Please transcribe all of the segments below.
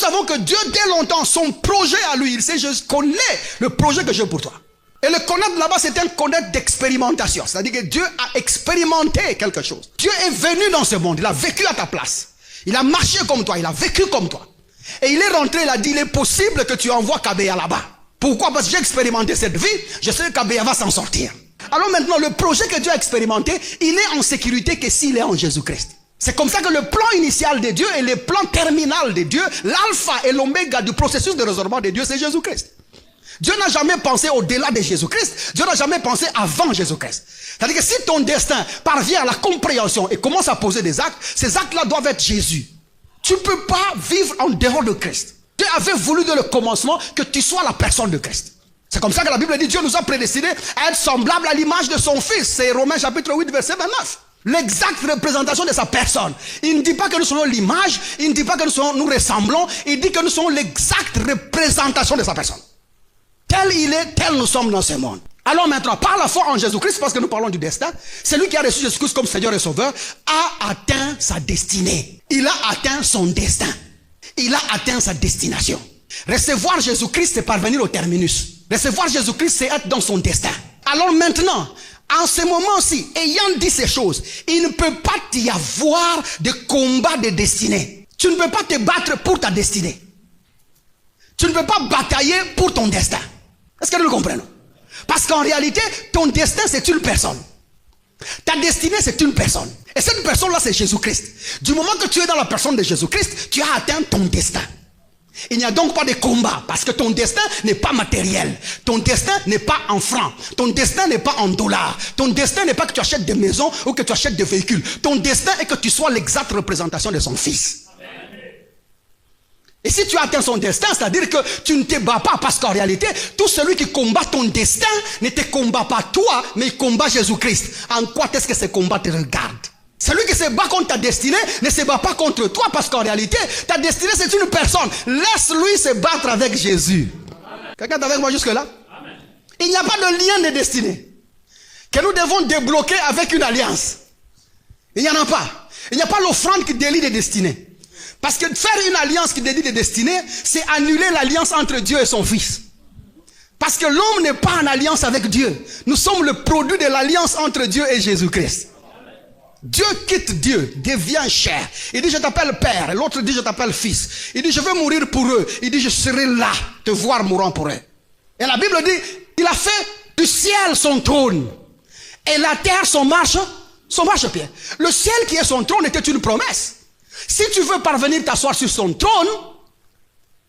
savons que Dieu, dès longtemps, son projet à lui, il sait, je connais le projet que j'ai pour toi. Et le connaître là-bas, c'est un connaître d'expérimentation. C'est-à-dire que Dieu a expérimenté quelque chose. Dieu est venu dans ce monde, il a vécu à ta place. Il a marché comme toi, il a vécu comme toi. Et il est rentré, il a dit, il est possible que tu envoies Kabea là-bas. Pourquoi? Parce que j'ai expérimenté cette vie, je sais que Kabea va s'en sortir. Alors maintenant, le projet que Dieu a expérimenté, il est en sécurité que s'il est en Jésus-Christ. C'est comme ça que le plan initial de Dieu et le plan terminal de Dieu, l'alpha et l'oméga du processus de résorbement de Dieu, c'est Jésus-Christ. Dieu n'a jamais pensé au-delà de Jésus-Christ. Dieu n'a jamais pensé avant Jésus-Christ. C'est-à-dire que si ton destin parvient à la compréhension et commence à poser des actes, ces actes-là doivent être Jésus. Tu ne peux pas vivre en dehors de Christ. Dieu avait voulu dès le commencement que tu sois la personne de Christ. C'est comme ça que la Bible dit Dieu nous a prédestinés à être semblables à l'image de son Fils. C'est Romains chapitre 8 verset 29. L'exacte représentation de sa personne. Il ne dit pas que nous sommes l'image, il ne dit pas que nous ressemblons, il dit que nous sommes l'exacte représentation de sa personne. Tel il est, tel nous sommes dans ce monde. Alors maintenant, par la foi en Jésus-Christ, parce que nous parlons du destin, celui qui a reçu Jésus-Christ comme Seigneur et Sauveur a atteint sa destinée. Il a atteint son destin. Il a atteint sa destination. Recevoir Jésus-Christ, c'est parvenir au terminus. Recevoir Jésus-Christ, c'est être dans son destin. Alors maintenant, en ce moment-ci, ayant dit ces choses, il ne peut pas y avoir de combat de destinée. Tu ne peux pas te battre pour ta destinée. Tu ne peux pas batailler pour ton destin. Est-ce que nous le comprenons? Parce qu'en réalité, ton destin, c'est une personne. Ta destinée, c'est une personne. Et cette personne-là, c'est Jésus-Christ. Du moment que tu es dans la personne de Jésus-Christ, tu as atteint ton destin. Il n'y a donc pas de combat, parce que ton destin n'est pas matériel. Ton destin n'est pas en francs. Ton destin n'est pas en dollars. Ton destin n'est pas que tu achètes des maisons ou que tu achètes des véhicules. Ton destin est que tu sois l'exacte représentation de son Fils. Et si tu atteins son destin, c'est-à-dire que tu ne te bats pas, parce qu'en réalité, tout celui qui combat ton destin ne te combat pas toi, mais il combat Jésus-Christ. En quoi est-ce que ce combat te regarde? Celui qui se bat contre ta destinée ne se bat pas contre toi, parce qu'en réalité, ta destinée c'est une personne. Laisse-lui se battre avec Jésus. Quelqu'un est avec moi jusque-là? Il n'y a pas de lien de destinée que nous devons débloquer avec une alliance. Il n'y en a pas. Il n'y a pas l'offrande qui délie des destinées. Parce que faire une alliance qui dédie des destinées, c'est annuler l'alliance entre Dieu et son Fils. Parce que l'homme n'est pas en alliance avec Dieu. Nous sommes le produit de l'alliance entre Dieu et Jésus-Christ. Dieu quitte Dieu, devient chair. Il dit je t'appelle Père. Et l'autre dit je t'appelle Fils. Il dit je veux mourir pour eux. Il dit je serai là, te voir mourant pour eux. Et la Bible dit, il a fait du ciel son trône. Et la terre son marchepied. Le ciel qui est son trône était une promesse. Si tu veux parvenir t'asseoir sur son trône,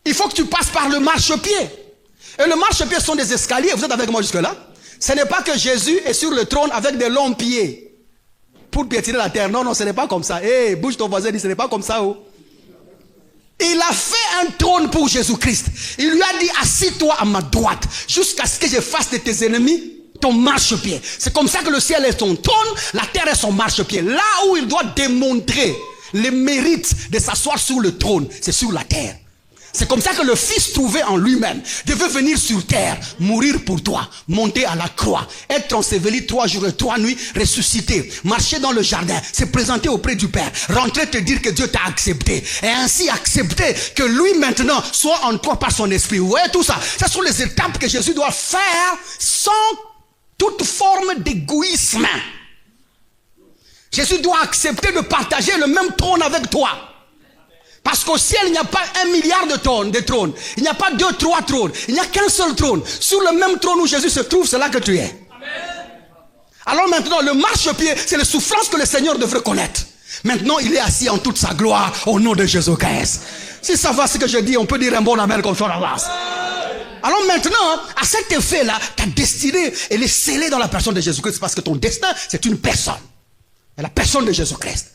il faut que tu passes par le marchepied. Et le marchepied sont des escaliers. Vous êtes avec moi jusque-là? Ce n'est pas que Jésus est sur le trône avec des longs pieds pour piétiner la terre. Non, non, ce n'est pas comme ça. Hé, bouge ton voisin, dit, ce n'est pas comme ça. Oh. Il a fait un trône pour Jésus-Christ. Il lui a dit, assis-toi à ma droite, jusqu'à ce que je fasse de tes ennemis ton marchepied. C'est comme ça que le ciel est son trône, la terre est son marchepied. Là où il doit démontrer les mérites de s'asseoir sur le trône, c'est sur la terre. C'est comme ça que le Fils trouvé en lui-même devait venir sur terre, mourir pour toi, monter à la croix, être enseveli 3 jours et 3 nuits, ressuscité, marcher dans le jardin, se présenter auprès du Père, rentrer te dire que Dieu t'a accepté, et ainsi accepter que lui maintenant soit en toi par son esprit. Vous voyez tout ça? Ce sont les étapes que Jésus doit faire sans toute forme d'égoïsme. Jésus doit accepter de partager le même trône avec toi. Parce qu'au ciel, il n'y a pas 1 milliard de trônes. Il n'y a pas 2, 3 trônes. Il n'y a qu'un seul trône. Sur le même trône où Jésus se trouve, c'est là que tu es. Amen. Alors maintenant, le marchepied, c'est les souffrances que le Seigneur devrait connaître. Maintenant, il est assis en toute sa gloire au nom de Jésus-Christ. Si ça va ce que je dis, on peut dire un bon amen comme ça dans la race. Alors maintenant, à cet effet-là, ta destinée, elle est scellée dans la personne de Jésus-Christ parce que ton destin, c'est une personne. La personne de Jésus-Christ.